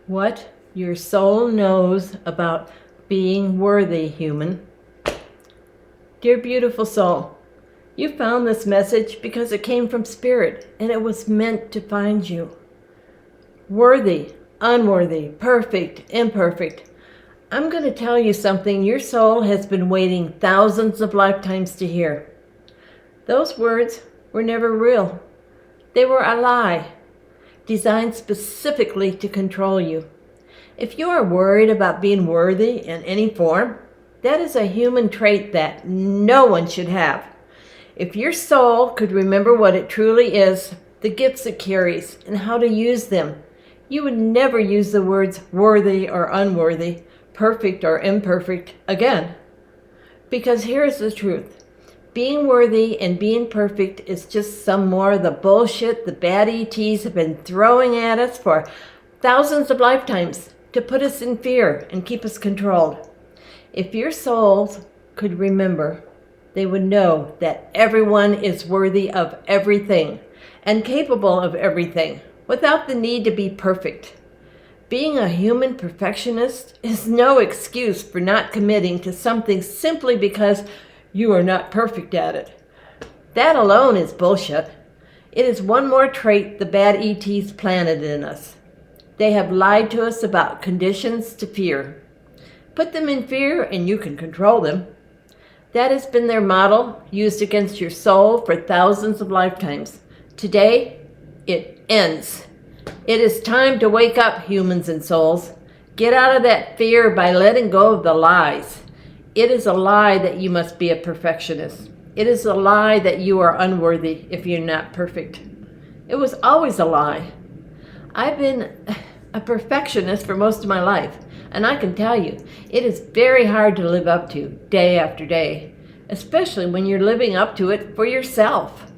What your soul knows about being worthy, human. Dear beautiful soul, you found this message because it came from Spirit and it was meant to find you. Worthy, unworthy, perfect, imperfect. I'm going to tell you something your soul has been waiting thousands of lifetimes to hear. Those words were never real. They were a lie, designed specifically to control you. If you are worried about being worthy in any form, that is a human trait that no one should have. If your soul could remember what it truly is, the gifts it carries, and how to use them, you would never use the words worthy or unworthy, perfect or imperfect again. Because here's the truth. Being worthy and being perfect is just some more of the bullshit the bad ETs have been throwing at us for thousands of lifetimes to put us in fear and keep us controlled. If your souls could remember, they would know that everyone is worthy of everything and capable of everything without the need to be perfect. Being a human perfectionist is no excuse for not committing to something simply because you are not perfect at it. That alone is bullshit. It is one more trait the bad ETs planted in us. They have lied to us about conditions to fear. Put them in fear and you can control them. That has been their model, used against your soul for thousands of lifetimes. Today, it ends. It is time to wake up, humans and souls. Get out of that fear by letting go of the lies. It is a lie that you must be a perfectionist. It is a lie that you are unworthy if you're not perfect. It was always a lie. I've been a perfectionist for most of my life, and I can tell you, it is very hard to live up to day after day, especially when you're living up to it for yourself.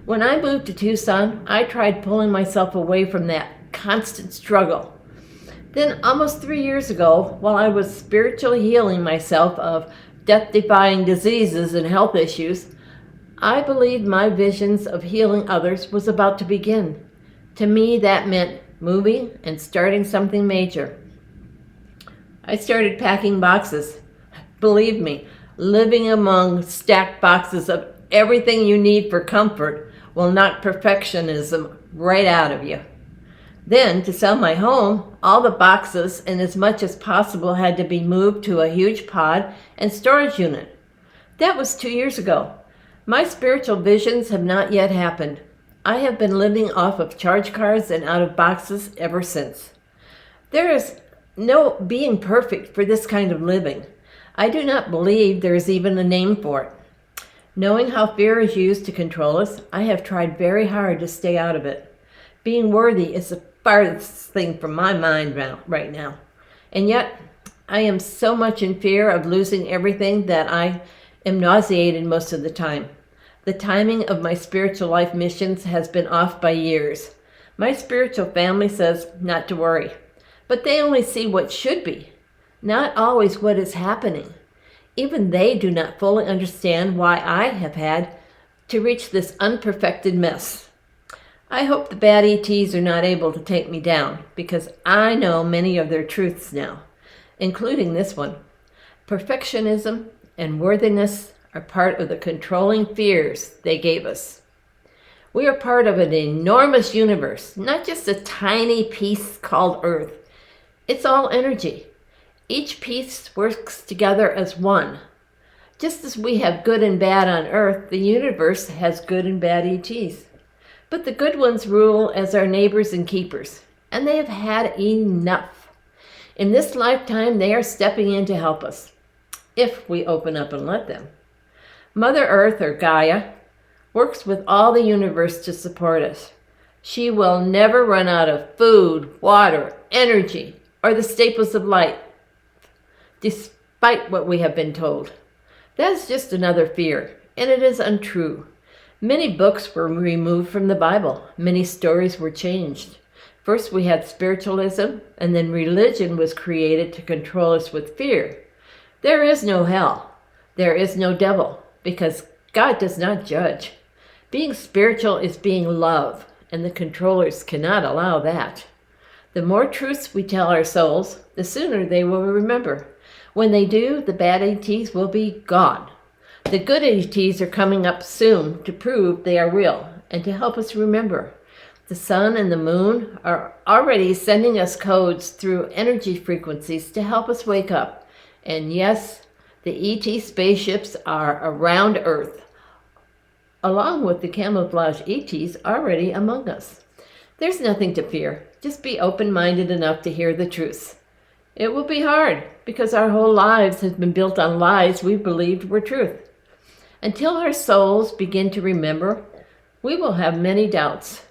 When I moved to Tucson, I tried pulling myself away from that constant struggle. Then, almost 3 years ago, while I was spiritually healing myself of death-defying diseases and health issues, I believed my visions of healing others was about to begin. To me, that meant moving and starting something major. I started packing boxes. Believe me, living among stacked boxes of everything you need for comfort will knock perfectionism right out of you. Then, to sell my home, all the boxes and as much as possible had to be moved to a huge pod and storage unit. That was 2 years ago. My spiritual visions have not yet happened. I have been living off of charge cards and out of boxes ever since. There is no being perfect for this kind of living. I do not believe there is even a name for it. Knowing how fear is used to control us, I have tried very hard to stay out of it. Being worthy is the farthest thing from my mind right now. And yet, I am so much in fear of losing everything that I am nauseated most of the time. The timing of my spiritual life missions has been off by years. My spiritual family says not to worry, but they only see what should be, not always what is happening. Even they do not fully understand why I have had to reach this unperfected mess. I hope the bad ETs are not able to take me down, because I know many of their truths now, including this one. Perfectionism and worthiness are part of the controlling fears they gave us. We are part of an enormous universe, not just a tiny piece called Earth. It's all energy. Each piece works together as one. Just as we have good and bad on Earth, the universe has good and bad ETs. But the good ones rule as our neighbors and keepers, and they have had enough. In this lifetime, they are stepping in to help us, if we open up and let them. Mother Earth, or Gaia, works with all the universe to support us. She will never run out of food, water, energy, or the staples of life, despite what we have been told. That is just another fear, and it is untrue. Many books were removed from the Bible. Many stories were changed. First we had spiritualism, and then religion was created to control us with fear. There is no hell. There is no devil, because God does not judge. Being spiritual is being love, and the controllers cannot allow that. The more truths we tell our souls, the sooner they will remember. When they do, the bad ETs will be gone. The good ETs are coming up soon to prove they are real and to help us remember. The sun and the moon are already sending us codes through energy frequencies to help us wake up. And yes, the ET spaceships are around Earth, along with the camouflage ETs already among us. There's nothing to fear. Just be open-minded enough to hear the truth. It will be hard because our whole lives have been built on lies we believed were truth. Until our souls begin to remember, we will have many doubts.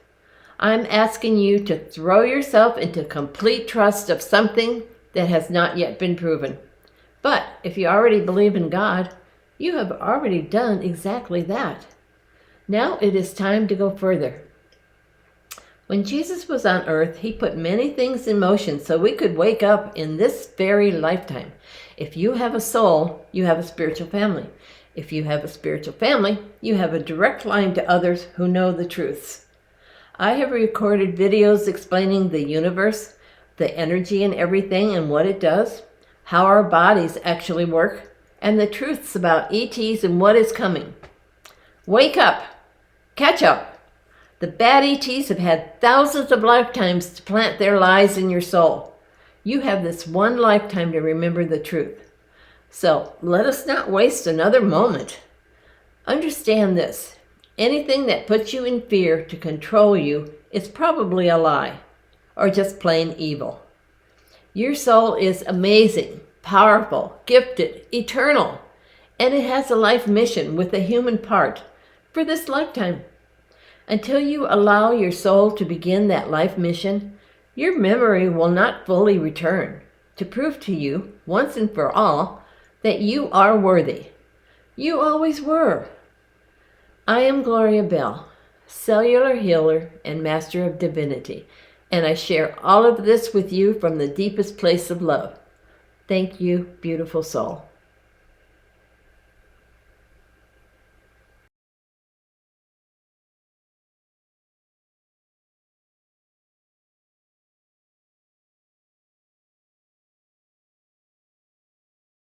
I'm asking you to throw yourself into complete trust of something that has not yet been proven. But if you already believe in God, you have already done exactly that. Now it is time to go further. When Jesus was on earth, he put many things in motion so we could wake up in this very lifetime. If you have a soul, you have a spiritual family. If you have a spiritual family, you have a direct line to others who know the truths. I have recorded videos explaining the universe, the energy and everything and what it does, how our bodies actually work, and the truths about ETs and what is coming. Wake up! Catch up! The bad ETs have had thousands of lifetimes to plant their lies in your soul. You have this one lifetime to remember the truth. So let us not waste another moment. Understand this. Anything that puts you in fear to control you is probably a lie, or just plain evil. Your soul is amazing, powerful, gifted, eternal, and it has a life mission with a human part for this lifetime. Until you allow your soul to begin that life mission, your memory will not fully return to prove to you, once and for all, that you are worthy. You always were. I am Gloria Bell, Cellular Healer and Master of Divinity, and I share all of this with you from the deepest place of love. Thank you, beautiful soul.